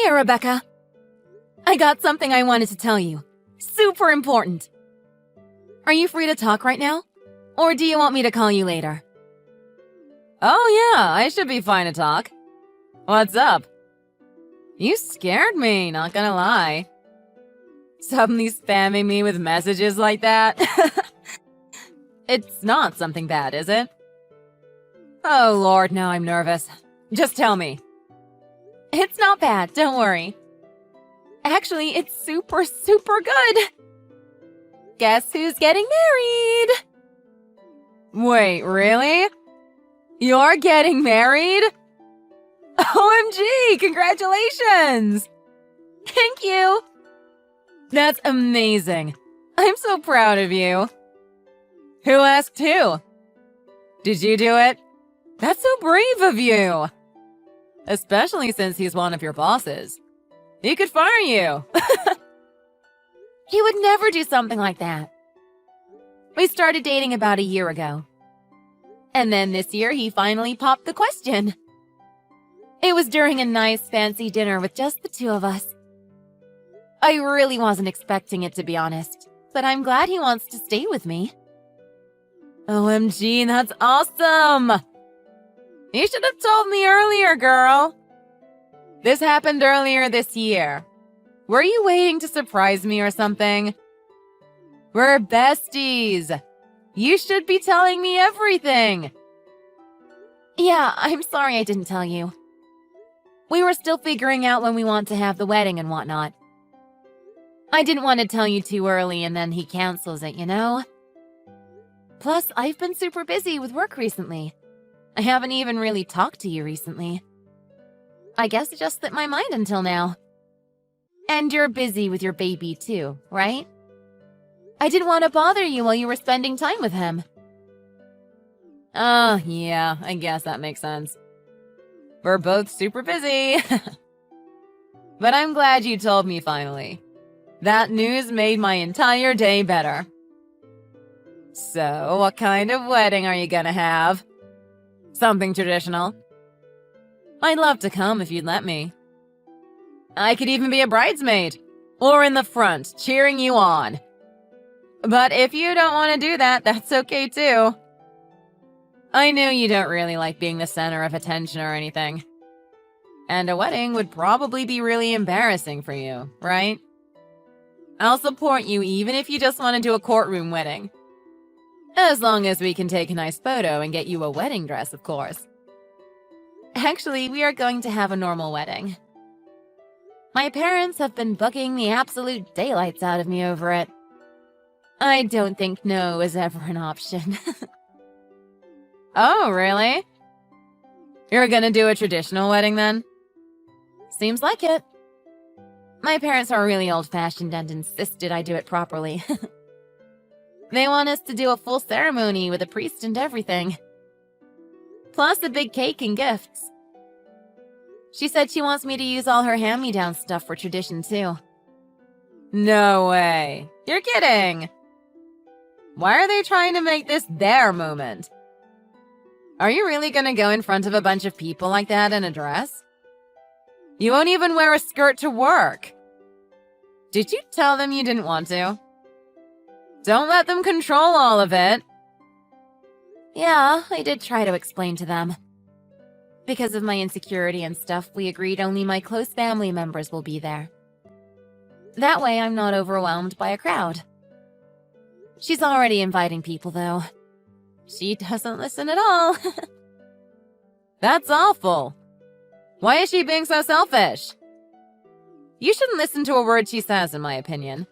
Hey, Rebecca. I got something I wanted to tell you. Super important. Are you free to talk right now? Or do you want me to call you later? Oh yeah, I should be fine to talk. What's up? You scared me, not gonna lie. Suddenly spamming me with messages like that? It's not something bad, is it? Oh lord, now I'm nervous. Just tell me. It's not bad, don't worry. Actually, it's super good. Guess who's getting married? Wait, really? You're getting married? OMG, congratulations! Thank you. That's amazing. I'm so proud of you. Who asked who? Did you do it? That's so brave of you. Especially since he's one of your bosses. He could fire you. He would never do something like that. We started dating about a year ago. And then this year he finally popped the question. It was during a nice fancy dinner with just the two of us. I really wasn't expecting it, to be honest, but I'm glad he wants to stay with me. OMG, that's awesome! You should have told me earlier, girl. This happened earlier this year. Were you waiting to surprise me or something? We're besties. You should be telling me everything. Yeah, I'm sorry I didn't tell you. We were still figuring out when we want to have the wedding and whatnot. I didn't want to tell you too early and then he cancels it, you know? Plus, I've been super busy with work recently. I haven't even really talked to you recently. I guess it just slipped my mind until now. And you're busy with your baby too, right? I didn't want to bother you while you were spending time with him. Oh, yeah, I guess that makes sense. We're both super busy. But I'm glad you told me finally. That news made my entire day better. So, what kind of wedding are you gonna have? Something traditional? I'd love to come if you'd let me. I could even be a bridesmaid, or in the front, cheering you on. But if you don't want to do that, that's okay too. I know you don't really like being the center of attention or anything. And a wedding would probably be really embarrassing for you, right? I'll support you even if you just want to do a courtroom wedding. As long as we can take a nice photo and get you a wedding dress, of course. Actually, we are going to have a normal wedding. My parents have been bugging the absolute daylights out of me over it. I don't think no is ever an option. Oh, really? You're gonna do a traditional wedding then? Seems like it. My parents are really old-fashioned and insisted I do it properly. They want us to do a full ceremony with a priest and everything. Plus a big cake and gifts. She said she wants me to use all her hand-me-down stuff for tradition too. No way. You're kidding. Why are they trying to make this their moment? Are you really gonna go in front of a bunch of people like that in a dress? You won't even wear a skirt to work. Did you tell them you didn't want to? Don't let them control all of it. Yeah, I did try to explain to them. Because of my insecurity and stuff, we agreed only my close family members will be there. That way I'm not overwhelmed by a crowd. She's already inviting people, though. She doesn't listen at all. That's awful. Why is she being so selfish? You shouldn't listen to a word she says, in my opinion.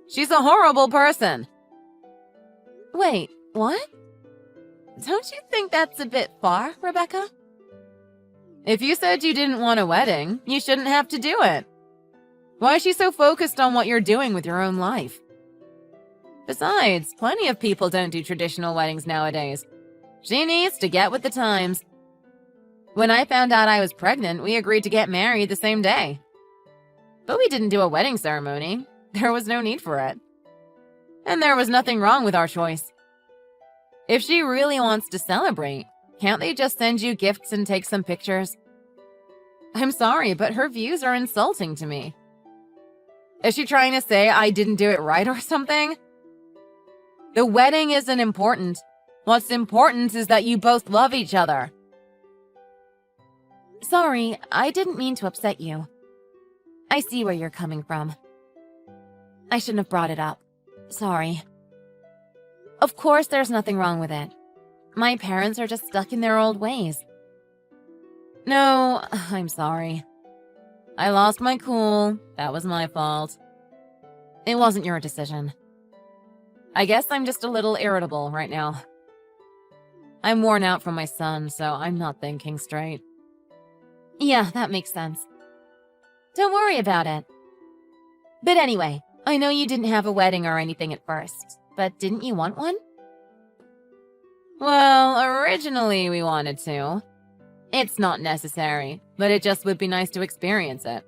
She's a horrible person. Wait, what? Don't you think that's a bit far, Rebecca? If you said you didn't want a wedding, you shouldn't have to do it. Why is she so focused on what you're doing with your own life? Besides, plenty of people don't do traditional weddings nowadays. She needs to get with the times. When I found out I was pregnant, we agreed to get married the same day. But we didn't do a wedding ceremony. There was no need for it. And there was nothing wrong with our choice. If she really wants to celebrate, can't they just send you gifts and take some pictures? I'm sorry, but her views are insulting to me. Is she trying to say I didn't do it right or something? The wedding isn't important. What's important is that you both love each other. Sorry, I didn't mean to upset you. I see where you're coming from. I shouldn't have brought it up. Sorry. Of course, there's nothing wrong with it. My parents are just stuck in their old ways. No, I'm sorry. I lost my cool. That was my fault. It wasn't your decision. I guess I'm just a little irritable right now. I'm worn out from my son, so I'm not thinking straight. Yeah, that makes sense. Don't worry about it. But anyway, I know you didn't have a wedding or anything at first, but didn't you want one? Well, originally we wanted to. It's not necessary, but it just would be nice to experience it.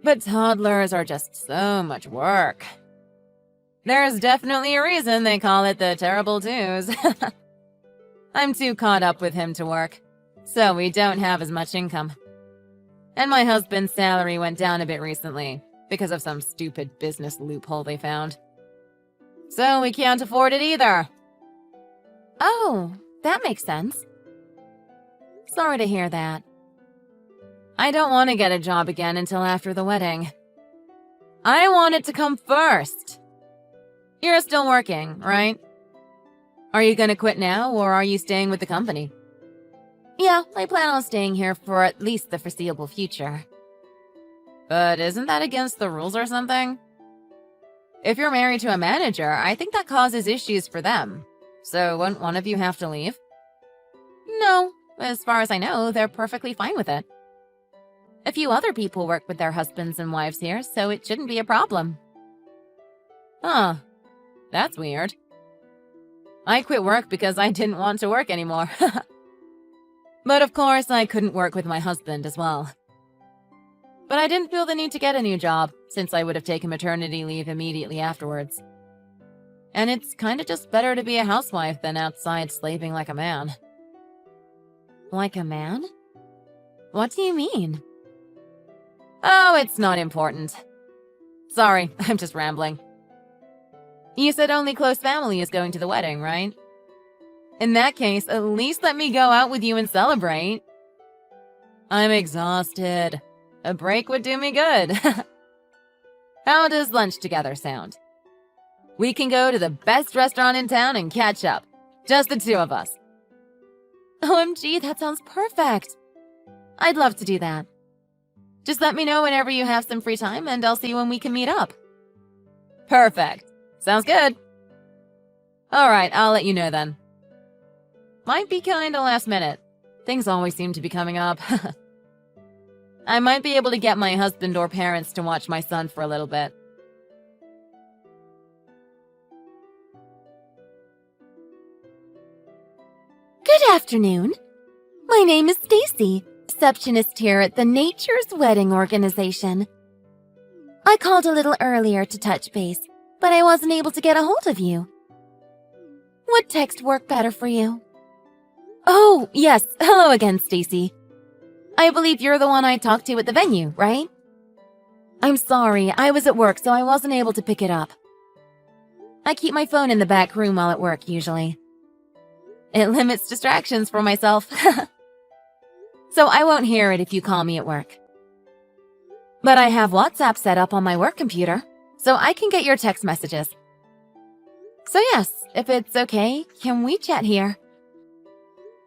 But toddlers are just so much work. There's definitely a reason they call it the terrible twos. I'm too caught up with him to work, so we don't have as much income. And my husband's salary went down a bit recently because of some stupid business loophole they found. So we can't afford it either. Oh, that makes sense. Sorry to hear that. I don't want to get a job again until after the wedding. I want it to come first. You're still working, right? Are you gonna quit now, or are you staying with the company? Yeah, I plan on staying here for at least the foreseeable future. But isn't that against the rules or something? If you're married to a manager, I think that causes issues for them. So wouldn't one of you have to leave? No, as far as I know, they're perfectly fine with it. A few other people work with their husbands and wives here, so it shouldn't be a problem. Huh. That's weird. I quit work because I didn't want to work anymore. But of course, I couldn't work with my husband as well. But I didn't feel the need to get a new job, since I would have taken maternity leave immediately afterwards. And it's kinda just better to be a housewife than outside slaving like a man. Like a man? What do you mean? Oh, it's not important. Sorry, I'm just rambling. You said only close family is going to the wedding, right? In that case, at least let me go out with you and celebrate. I'm exhausted. A break would do me good. How does lunch together sound? We can go to the best restaurant in town and catch up. Just the two of us. OMG, that sounds perfect. I'd love to do that. Just let me know whenever you have some free time and I'll see when we can meet up. Perfect. Sounds good. Alright, I'll let you know then. Might be kinda last minute. Things always seem to be coming up. I might be able to get my husband or parents to watch my son for a little bit. Good afternoon. My name is Stacy, receptionist here at the Nature's Wedding Organization. I called a little earlier to touch base, but I wasn't able to get a hold of you. Would text work better for you? Oh, yes. Hello again, Stacy. I believe you're the one I talked to at the venue, right? I'm sorry, I was at work, so I wasn't able to pick it up. I keep my phone in the back room while at work, usually. It limits distractions for myself. So I won't hear it if you call me at work. But I have WhatsApp set up on my work computer, so I can get your text messages. So yes, if it's okay, can we chat here?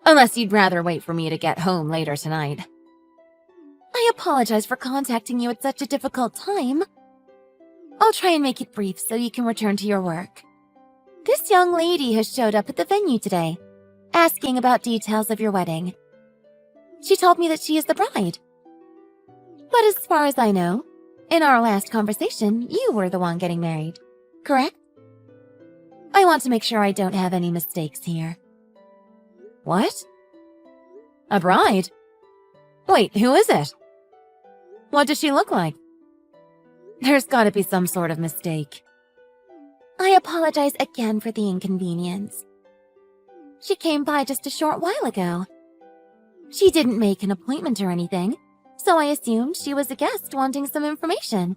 Unless you'd rather wait for me to get home later tonight. I apologize for contacting you at such a difficult time. I'll try and make it brief so you can return to your work. This young lady has showed up at the venue today, asking about details of your wedding. She told me that she is the bride. But as far as I know, in our last conversation, you were the one getting married, correct? I want to make sure I don't have any mistakes here. What? A bride? Wait, who is it? What does she look like? There's gotta be some sort of mistake. I apologize again for the inconvenience. She came by just a short while ago. She didn't make an appointment or anything, So I assumed she was a guest wanting some information.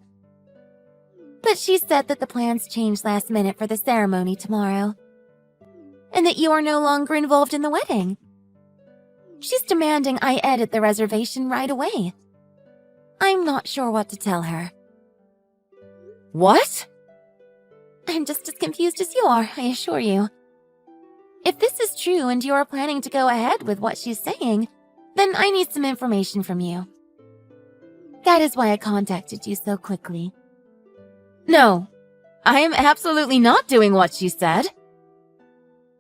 But she said that the plans changed last minute for the ceremony tomorrow, and that you are no longer involved in the wedding. She's demanding I edit the reservation right away. I'm not sure what to tell her. What? I'm just as confused as you are, I assure you. If this is true and you are planning to go ahead with what she's saying, then I need some information from you. That is why I contacted you so quickly. No, I am absolutely not doing what she said.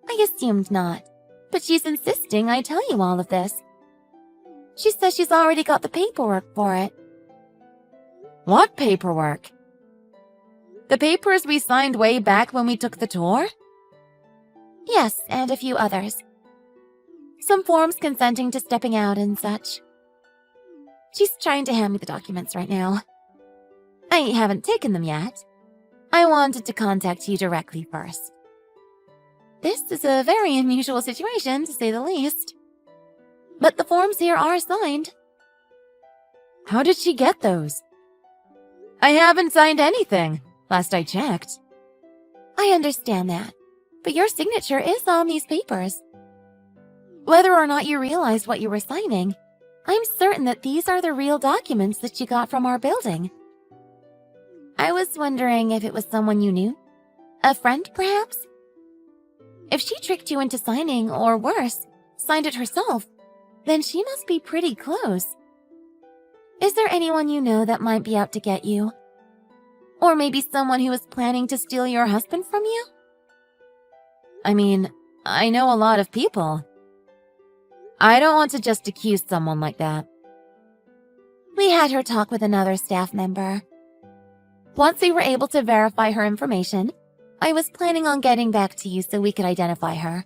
I assumed not, but she's insisting I tell you all of this. She says she's already got the paperwork for it. What paperwork? The papers we signed way back when we took the tour? Yes, and a few others. Some forms consenting to stepping out and such. She's trying to hand me the documents right now. I haven't taken them yet. I wanted to contact you directly first. This is a very unusual situation, to say the least. But the forms here are signed. How did she get those? I haven't signed anything, last I checked. I understand that, but your signature is on these papers. Whether or not you realized what you were signing, I'm certain that these are the real documents that you got from our building. I was wondering if it was someone you knew? A friend, perhaps? If she tricked you into signing, or worse, signed it herself, then she must be pretty close. Is there anyone you know that might be out to get you? Or maybe someone who is planning to steal your husband from you? I mean, I know a lot of people. I don't want to just accuse someone like that. We had her talk with another staff member. Once we were able to verify her information, I was planning on getting back to you so we could identify her.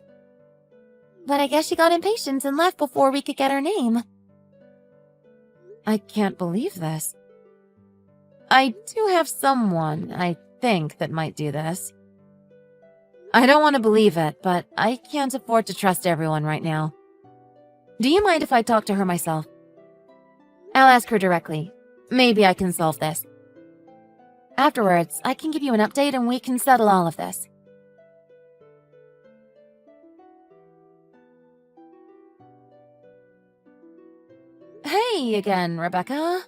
But I guess she got impatient and left before we could get her name. I can't believe this. I do have someone, I think, that might do this. I don't want to believe it, but I can't afford to trust everyone right now. Do you mind if I talk to her myself? I'll ask her directly. Maybe I can solve this. Afterwards, I can give you an update and we can settle all of this. Hey again, Rebecca.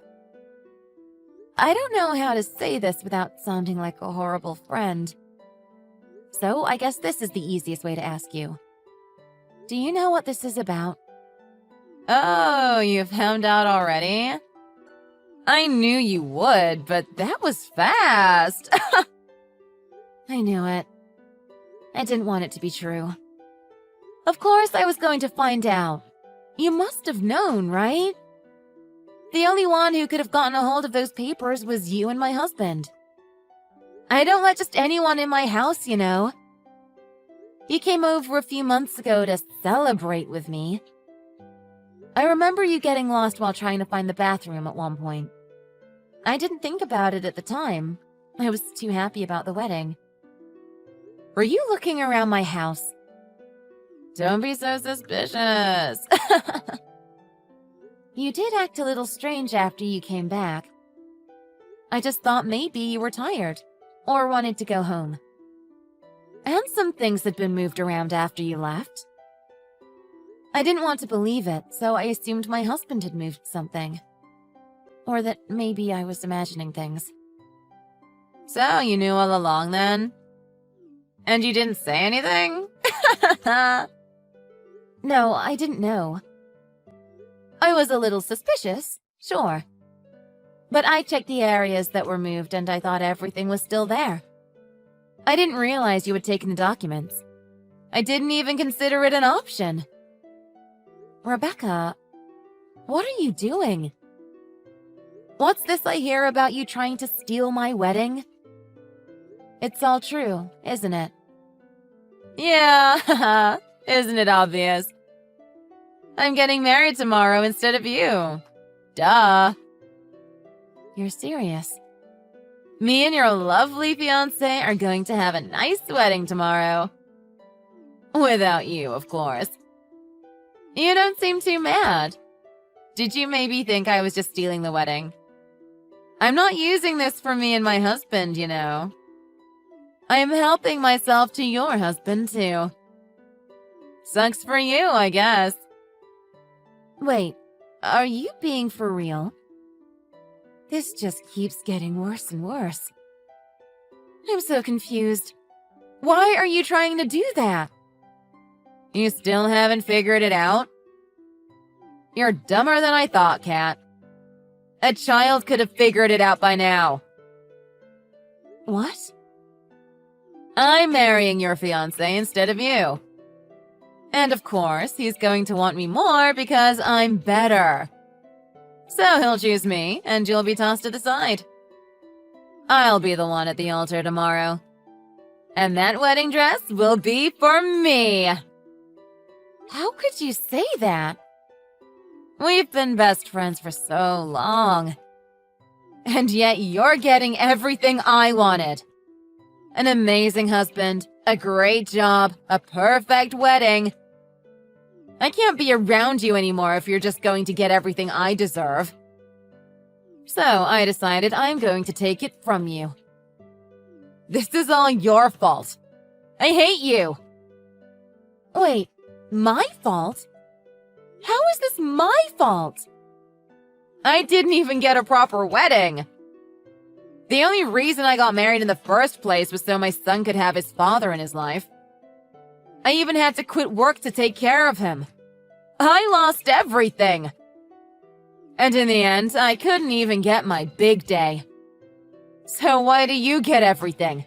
I don't know how to say this without sounding like a horrible friend. So I guess this is the easiest way to ask you. Do you know what this is about? Oh, you found out already? I knew you would, but that was fast. I knew it. I didn't want it to be true. Of course I was going to find out. You must have known, right? The only one who could have gotten a hold of those papers was you and my husband. I don't let just anyone in my house, you know. You came over a few months ago to celebrate with me. I remember you getting lost while trying to find the bathroom at one point. I didn't think about it at the time. I was too happy about the wedding. Were you looking around my house? Don't be so suspicious. You did act a little strange after you came back. I just thought maybe you were tired, or wanted to go home. And some things had been moved around after you left. I didn't want to believe it, so I assumed my husband had moved something. Or that maybe I was imagining things. So you knew all along then? And you didn't say anything? No, I didn't know. I was a little suspicious, sure. But I checked the areas that were moved and I thought everything was still there. I didn't realize you had taken the documents. I didn't even consider it an option. Rebecca, what are you doing? What's this I hear about you trying to steal my wedding? It's all true, isn't it? Yeah, isn't it obvious? I'm getting married tomorrow instead of you. Duh. You're serious? Me and your lovely fiancé are going to have a nice wedding tomorrow. Without you, of course. You don't seem too mad. Did you maybe think I was just stealing the wedding? I'm not using this for me and my husband, you know. I am helping myself to your husband, too. Sucks for you, I guess. Wait, are you being for real? This just keeps getting worse and worse. I'm so confused. Why are you trying to do that? You still haven't figured it out? You're dumber than I thought, Kat. A child could have figured it out by now. What? I'm marrying your fiancé instead of you. And of course, he's going to want me more because I'm better. So he'll choose me, and you'll be tossed to the side. I'll be the one at the altar tomorrow. And that wedding dress will be for me. How could you say that? We've been best friends for so long. And yet you're getting everything I wanted. An amazing husband, a great job, a perfect wedding. I can't be around you anymore if you're just going to get everything I deserve. So I decided I'm going to take it from you. This is all your fault. I hate you. Wait, my fault? How is this my fault? I didn't even get a proper wedding. The only reason I got married in the first place was so my son could have his father in his life. I even had to quit work to take care of him. I lost everything. And in the end, I couldn't even get my big day. So why do you get everything?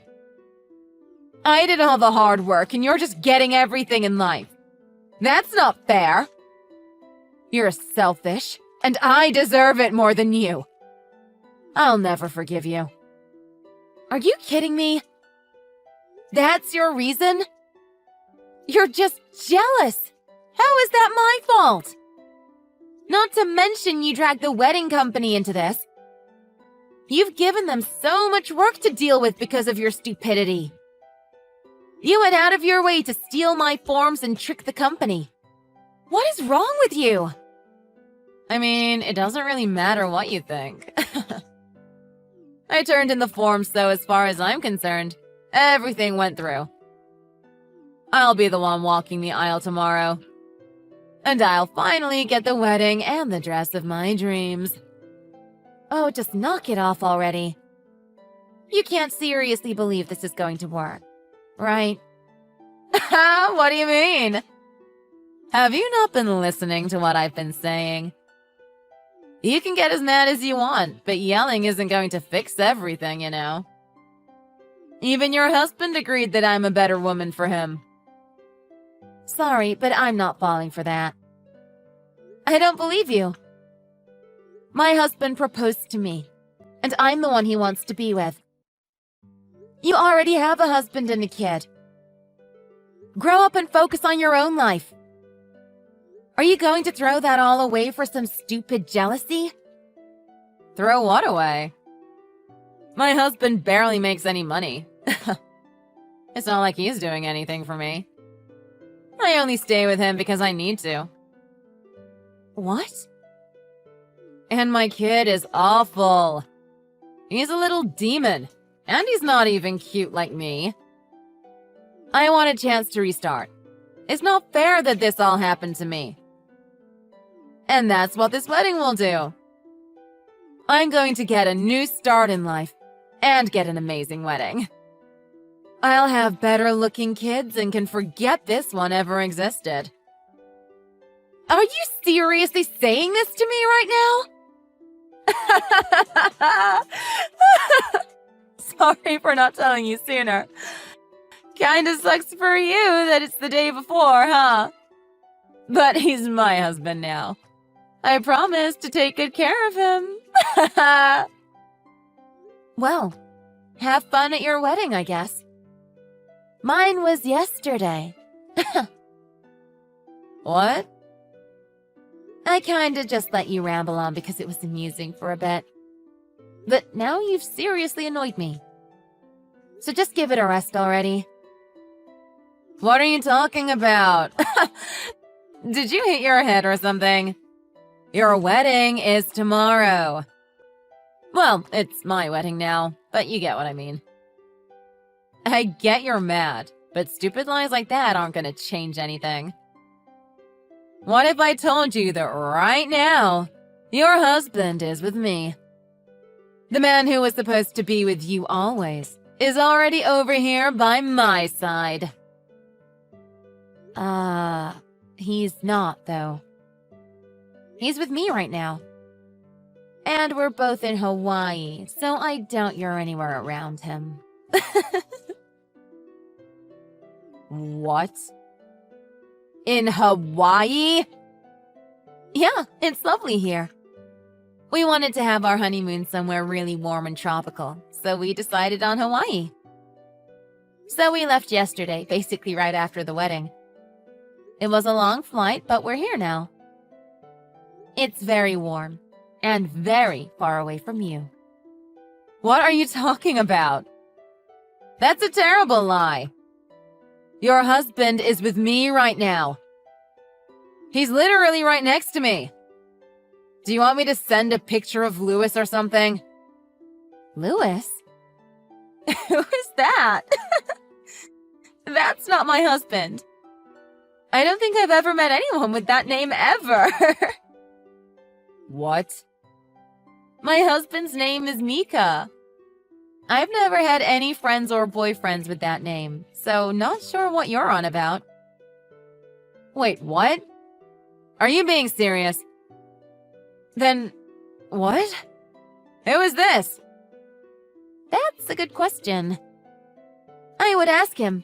I did all the hard work and you're just getting everything in life. That's not fair. You're selfish, and I deserve it more than you. I'll never forgive you. Are you kidding me? That's your reason? You're just jealous. How is that my fault? Not to mention you dragged the wedding company into this. You've given them so much work to deal with because of your stupidity. You went out of your way to steal my forms and trick the company. What is wrong with you? I mean, it doesn't really matter what you think. I turned in the forms, so as far as I'm concerned, everything went through. I'll be the one walking the aisle tomorrow. And I'll finally get the wedding and the dress of my dreams. Oh, just knock it off already. You can't seriously believe this is going to work, right? What do you mean? Have you not been listening to what I've been saying? You can get as mad as you want, but yelling isn't going to fix everything, you know. Even your husband agreed that I'm a better woman for him. Sorry, but I'm not falling for that. I don't believe you. My husband proposed to me, and I'm the one he wants to be with. You already have a husband and a kid. Grow up and focus on your own life. Are you going to throw that all away for some stupid jealousy? Throw what away? My husband barely makes any money. It's not like he's doing anything for me. I only stay with him because I need to. What? And my kid is awful. He's a little demon, and he's not even cute like me. I want a chance to restart. It's not fair that this all happened to me. And that's what this wedding will do. I'm going to get a new start in life and get an amazing wedding. I'll have better looking kids and can forget this one ever existed. Are you seriously saying this to me right now? Sorry for not telling you sooner. Kinda sucks for you that it's the day before, huh? But he's my husband now. I promise to take good care of him. Well, have fun at your wedding, I guess. Mine was yesterday. What? I kinda just let you ramble on because it was amusing for a bit. But now you've seriously annoyed me. So just give it a rest already. What are you talking about? Did you hit your head or something? Your wedding is tomorrow. Well, it's my wedding now, but you get what I mean. I get you're mad, but stupid lies like that aren't gonna change anything. What if I told you that right now, your husband is with me? The man who was supposed to be with you always is already over here by my side. He's not, though. He's with me right now. And we're both in Hawaii, so I doubt you're anywhere around him. What? In Hawaii? Yeah, it's lovely here. We wanted to have our honeymoon somewhere really warm and tropical, so we decided on Hawaii. So we left yesterday, basically right after the wedding. It was a long flight, but we're here now. It's very warm, and very far away from you. What are you talking about? That's a terrible lie. Your husband is with me right now. He's literally right next to me. Do you want me to send a picture of Louis or something? Louis? Who is that? That's not my husband. I don't think I've ever met anyone with that name ever. What? My husband's name is Mika. I've never had any friends or boyfriends with that name, so not sure what you're on about. Wait, what? Are you being serious? Then, what? Who is this? That's a good question. I would ask him.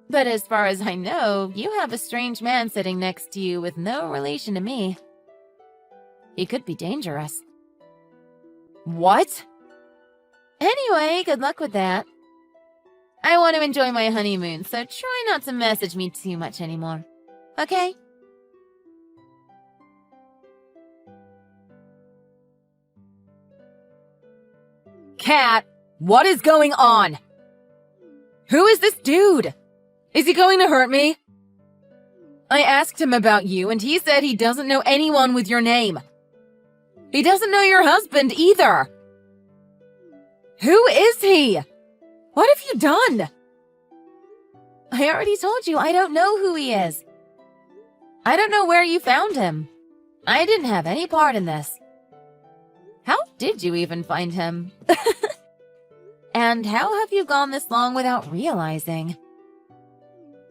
But as far as I know, you have a strange man sitting next to you with no relation to me. He could be dangerous. What? Anyway, good luck with that. I want to enjoy my honeymoon, so try not to message me too much anymore. Okay? Kat, what is going on? Who is this dude? Is he going to hurt me? I asked him about you, and he said he doesn't know anyone with your name. He doesn't know your husband either. Who is he? What have you done? I already told you I don't know who he is. I don't know where you found him. I didn't have any part in this. How did you even find him? And how have you gone this long without realizing?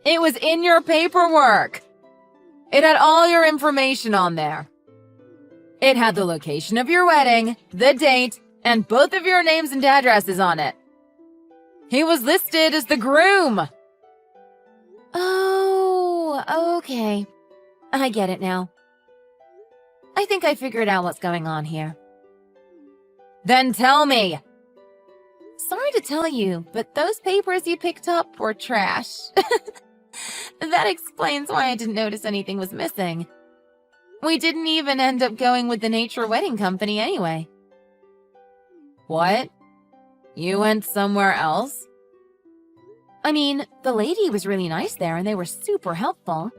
It was in your paperwork. It had all your information on there. It had the location of your wedding, the date, and both of your names and addresses on it. He was listed as the groom. Oh, okay. I get it now. I think I figured out what's going on here. Then tell me. Sorry to tell you, but those papers you picked up were trash. That explains why I didn't notice anything was missing. We didn't even end up going with the Nature Wedding Company anyway. What? You went somewhere else? I mean, the lady was really nice there and they were super helpful.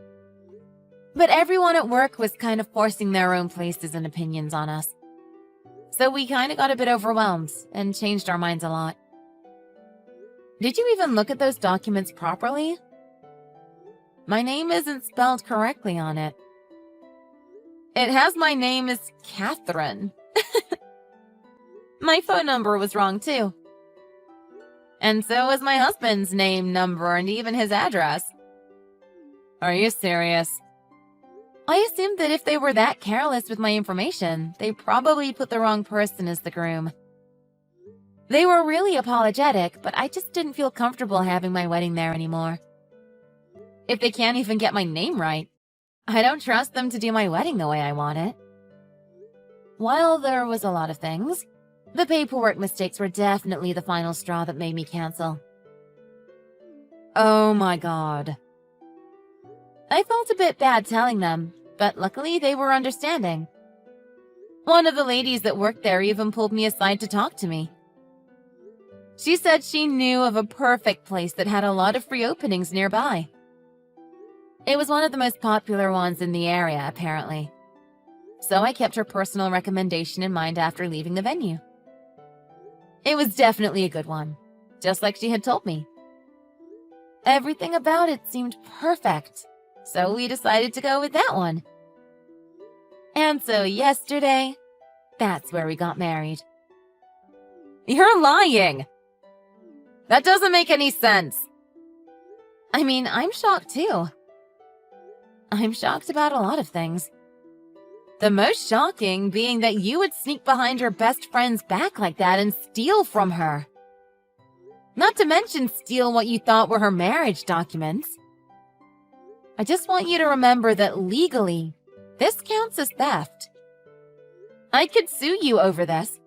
But everyone at work was kind of forcing their own places and opinions on us. So we kind of got a bit overwhelmed and changed our minds a lot. Did you even look at those documents properly? My name isn't spelled correctly on it. It has my name as Catherine. My phone number was wrong too. And so was my husband's name, number, and even his address. Are you serious? I assumed that if they were that careless with my information, they probably put the wrong person as the groom. They were really apologetic, but I just didn't feel comfortable having my wedding there anymore. If they can't even get my name right, I don't trust them to do my wedding the way I want it. While there was a lot of things, the paperwork mistakes were definitely the final straw that made me cancel. Oh my god. I felt a bit bad telling them, but luckily they were understanding. One of the ladies that worked there even pulled me aside to talk to me. She said she knew of a perfect place that had a lot of free openings nearby. It was one of the most popular ones in the area, apparently. so I kept her personal recommendation in mind after leaving the venue. It was definitely a good one, just like she had told me. Everything about it seemed perfect, so we decided to go with that one. And so yesterday, that's where we got married. You're lying! That doesn't make any sense. I mean, I'm shocked too. I'm shocked about a lot of things. The most shocking being that you would sneak behind your best friend's back like that and steal from her. Not to mention steal what you thought were her marriage documents. I just want you to remember that legally, this counts as theft. I could sue you over this.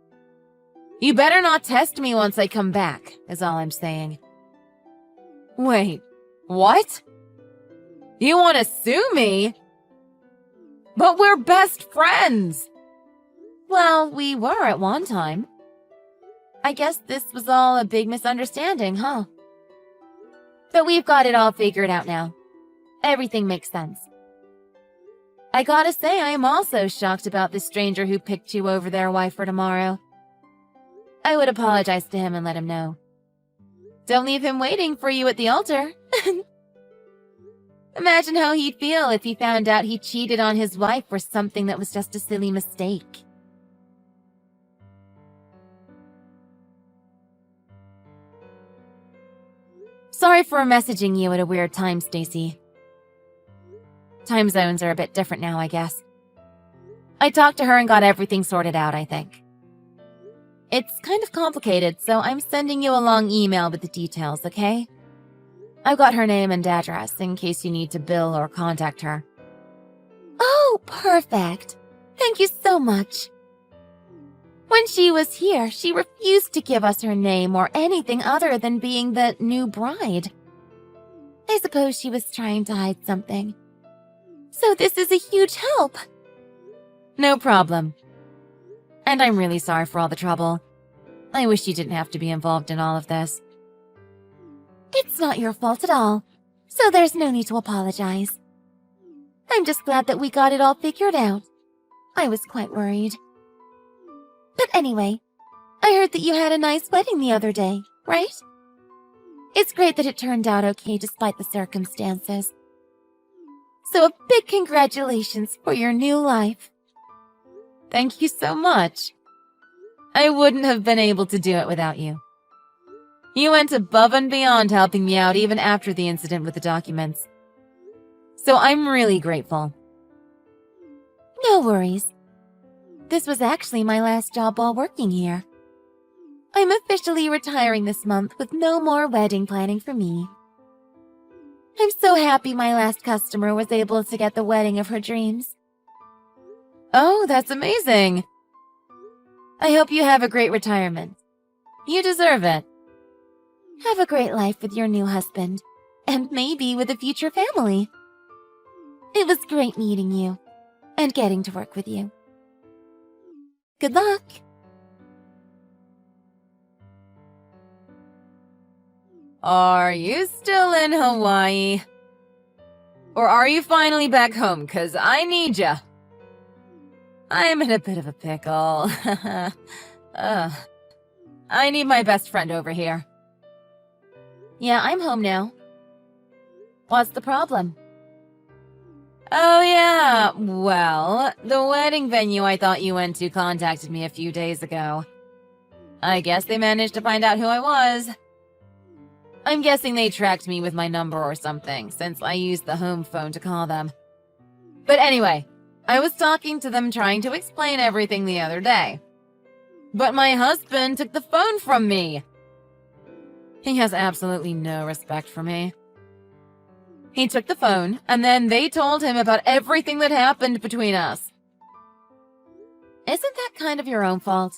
You better not test me once I come back, is all I'm saying. Wait, what? You want to sue me? But we're best friends! Well, we were at one time. I guess this was all a big misunderstanding, huh? But we've got it all figured out now. Everything makes sense. I gotta say, I am also shocked about the stranger who picked you over their wife for tomorrow. I would apologize to him and let him know. Don't leave him waiting for you at the altar. Imagine how he'd feel if he found out he cheated on his wife for something that was just a silly mistake. Sorry for messaging you at a weird time, Stacy. Time zones are a bit different now, I guess. I talked to her and got everything sorted out, I think. It's kind of complicated, so I'm sending you a long email with the details, okay? I've got her name and address in case you need to bill or contact her. Oh, perfect. Thank you so much. When she was here, she refused to give us her name or anything other than being the new bride. I suppose she was trying to hide something. So this is a huge help. No problem. And I'm really sorry for all the trouble. I wish you didn't have to be involved in all of this. It's not your fault at all, so there's no need to apologize. I'm just glad that we got it all figured out. I was quite worried. But anyway, I heard that you had a nice wedding the other day, right? It's great that it turned out okay despite the circumstances. So a big congratulations for your new life. Thank you so much. I wouldn't have been able to do it without you. You went above and beyond helping me out even after the incident with the documents. So I'm really grateful. No worries. This was actually my last job while working here. I'm officially retiring this month with no more wedding planning for me. I'm so happy my last customer was able to get the wedding of her dreams. Oh, that's amazing. I hope you have a great retirement. You deserve it. Have a great life with your new husband, and maybe with a future family. It was great meeting you, and getting to work with you. Good luck! Are you still in Hawaii? Or are you finally back home? 'Cause I need ya. I'm in a bit of a pickle. I need my best friend over here. Yeah, I'm home now. What's the problem? Oh yeah, well, the wedding venue I thought you went to contacted me a few days ago. I guess they managed to find out who I was. I'm guessing they tracked me with my number or something, since I used the home phone to call them. But anyway, I was talking to them trying to explain everything the other day. But my husband took the phone from me. He has absolutely no respect for me. He took the phone, and then they told him about everything that happened between us. Isn't that kind of your own fault?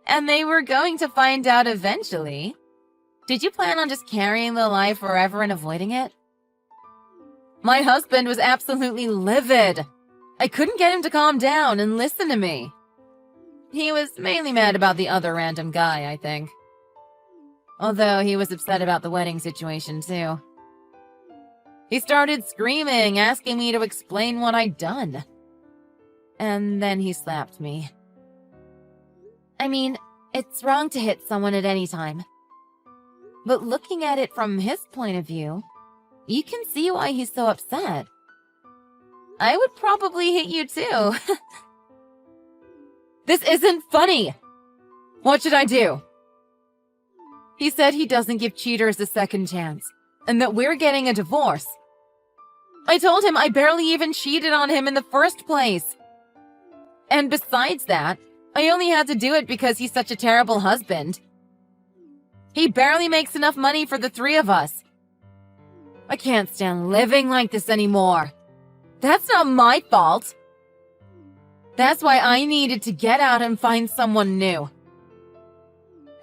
And they were going to find out eventually. Did you plan on just carrying the lie forever and avoiding it? My husband was absolutely livid. I couldn't get him to calm down and listen to me. He was mainly mad about the other random guy, I think. Although he was upset about the wedding situation, too. He started screaming, asking me to explain what I'd done. and then he slapped me. I mean, it's wrong to hit someone at any time. But looking at it from his point of view, you can see why he's so upset. I would probably hit you too. This isn't funny! What should I do? He said he doesn't give cheaters a second chance, and that we're getting a divorce. I told him I barely even cheated on him in the first place. And besides that, I only had to do it because he's such a terrible husband. He barely makes enough money for the three of us. I can't stand living like this anymore. That's not my fault. That's why I needed to get out and find someone new.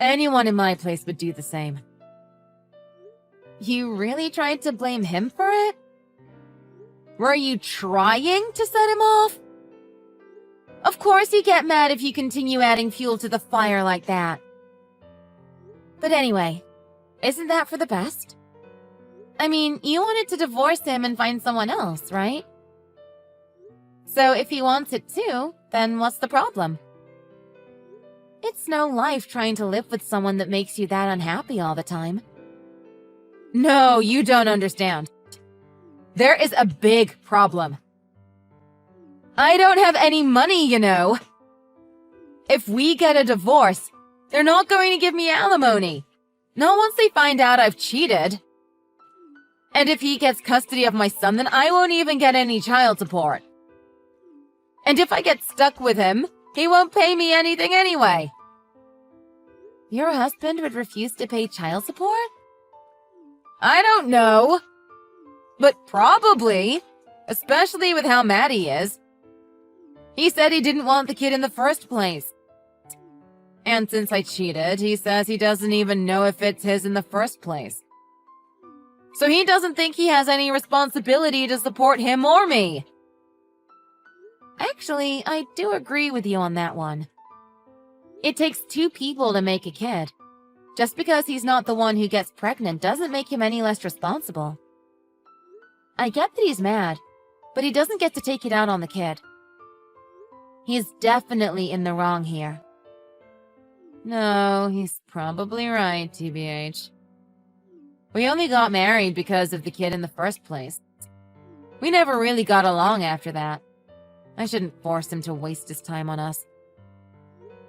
Anyone in my place would do the same. You really tried to blame him for it? Were you trying to set him off? Of course you get mad if you continue adding fuel to the fire like that. But anyway, isn't that for the best? I mean, you wanted to divorce him and find someone else, right? So if he wants it too, then what's the problem? It's no life trying to live with someone that makes you that unhappy all the time. No, you don't understand. There is a big problem. I don't have any money, you know. If we get a divorce, they're not going to give me alimony. Not once they find out I've cheated. And if he gets custody of my son, then I won't even get any child support. And if I get stuck with him, he won't pay me anything anyway. Your husband would refuse to pay child support? I don't know. But probably, especially with how mad he is. He said he didn't want the kid in the first place. And since I cheated, he says he doesn't even know if it's his in the first place. So he doesn't think he has any responsibility to support him or me. Actually, I do agree with you on that one. It takes two people to make a kid. Just because he's not the one who gets pregnant doesn't make him any less responsible. I get that he's mad, but he doesn't get to take it out on the kid. He's definitely in the wrong here. No, he's probably right, TBH. We only got married because of the kid in the first place. We never really got along after that. I shouldn't force him to waste his time on us.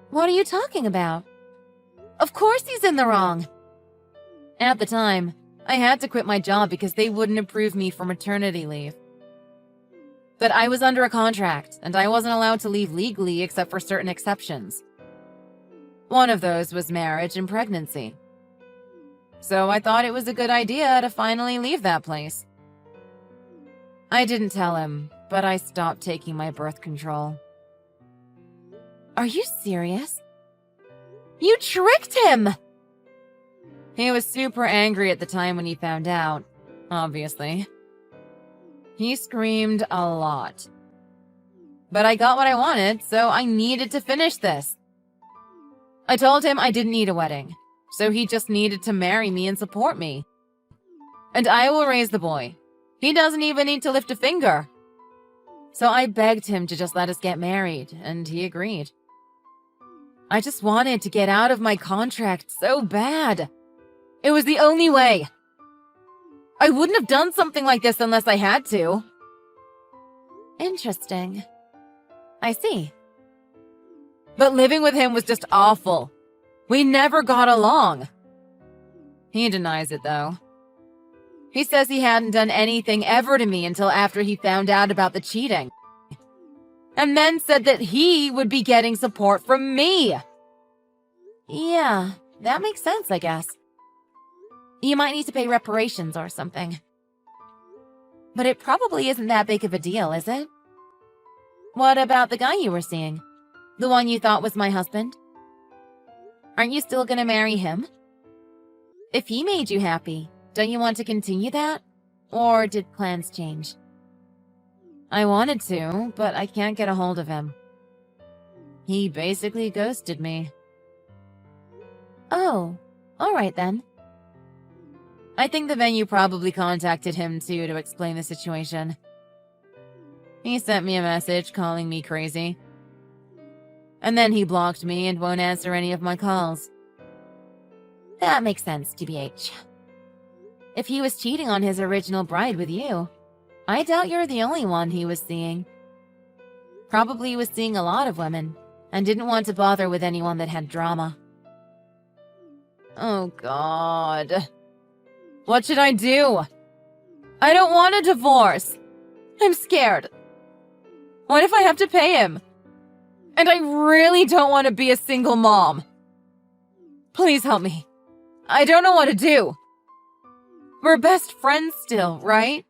What are you talking about? Of course he's in the wrong. At the time, I had to quit my job because they wouldn't approve me for maternity leave. But I was under a contract, and I wasn't allowed to leave legally except for certain exceptions. One of those was marriage and pregnancy. So I thought it was a good idea to finally leave that place. I didn't tell him, but I stopped taking my birth control. Are you serious? You tricked him! He was super angry at the time when he found out, obviously. He screamed a lot. But I got what I wanted, so I needed to finish this. I told him I didn't need a wedding, so he just needed to marry me and support me. And I will raise the boy. He doesn't even need to lift a finger. So I begged him to just let us get married, and he agreed. I just wanted to get out of my contract so bad. It was the only way. I wouldn't have done something like this unless I had to. Interesting. I see. But living with him was just awful. We never got along. He denies it, though. He says he hadn't done anything ever to me until after he found out about the cheating. And then said that he would be getting support from me. Yeah, that makes sense, I guess. You might need to pay reparations or something. But it probably isn't that big of a deal, is it? What about the guy you were seeing? The one you thought was my husband? Aren't you still gonna marry him? If he made you happy, don't you want to continue that? Or did plans change? I wanted to, but I can't get a hold of him. He basically ghosted me. Oh, alright then. I think the venue probably contacted him too to explain the situation. He sent me a message calling me crazy. And then he blocked me and won't answer any of my calls. That makes sense, TBH. If he was cheating on his original bride with you, I doubt you're the only one he was seeing. Probably he was seeing a lot of women and didn't want to bother with anyone that had drama. Oh, God. What should I do? I don't want a divorce. I'm scared. What if I have to pay him? And I really don't want to be a single mom. Please help me. I don't know what to do. We're best friends still, right?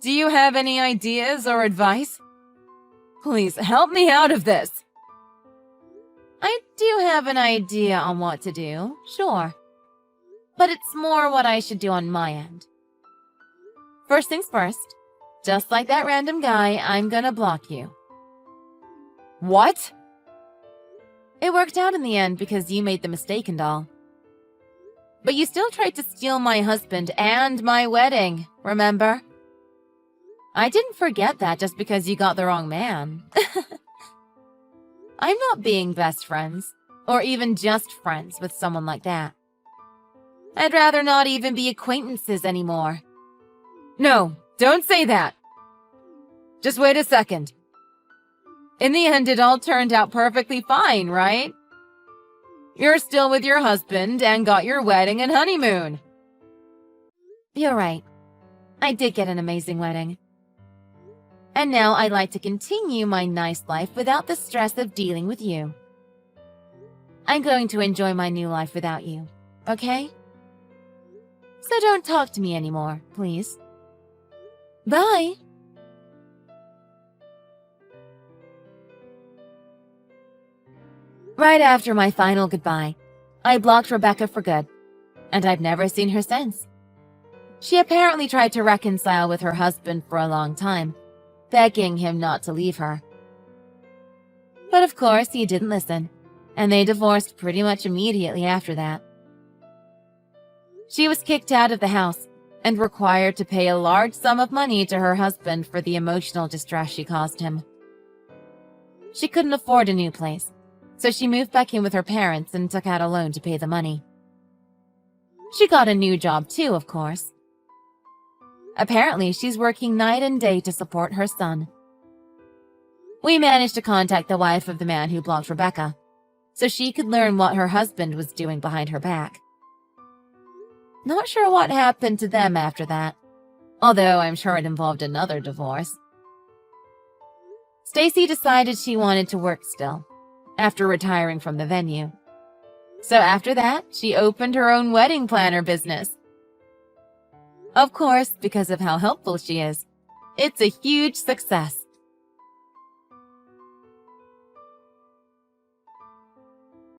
Do you have any ideas or advice? Please help me out of this. I do have an idea on what to do, sure. But it's more what I should do on my end. First things first, just like that random guy, I'm gonna block you. What? It worked out in the end because you made the mistake and all. But you still tried to steal my husband and my wedding, remember? I didn't forget that just because you got the wrong man. I'm not being best friends, or even just friends with someone like that. I'd rather not even be acquaintances anymore. No, don't say that. Just wait a second. In the end, it all turned out perfectly fine, right? You're still with your husband and got your wedding and honeymoon. You're right. I did get an amazing wedding. And now I'd like to continue my nice life without the stress of dealing with you. I'm going to enjoy my new life without you, okay? So don't talk to me anymore, please. Bye! Right after my final goodbye, I blocked Rebecca for good, and I've never seen her since. She apparently tried to reconcile with her husband for a long time, begging him not to leave her. But of course, he didn't listen, and they divorced pretty much immediately after that. She was kicked out of the house and required to pay a large sum of money to her husband for the emotional distress she caused him. She couldn't afford a new place, so she moved back in with her parents and took out a loan to pay the money. She got a new job too, of course. Apparently, she's working night and day to support her son. We managed to contact the wife of the man who blocked Rebecca, so she could learn what her husband was doing behind her back. Not sure what happened to them after that, although I'm sure it involved another divorce. Stacy decided she wanted to work still, after retiring from the venue. So after that, she opened her own wedding planner business. Of course, because of how helpful she is, it's a huge success.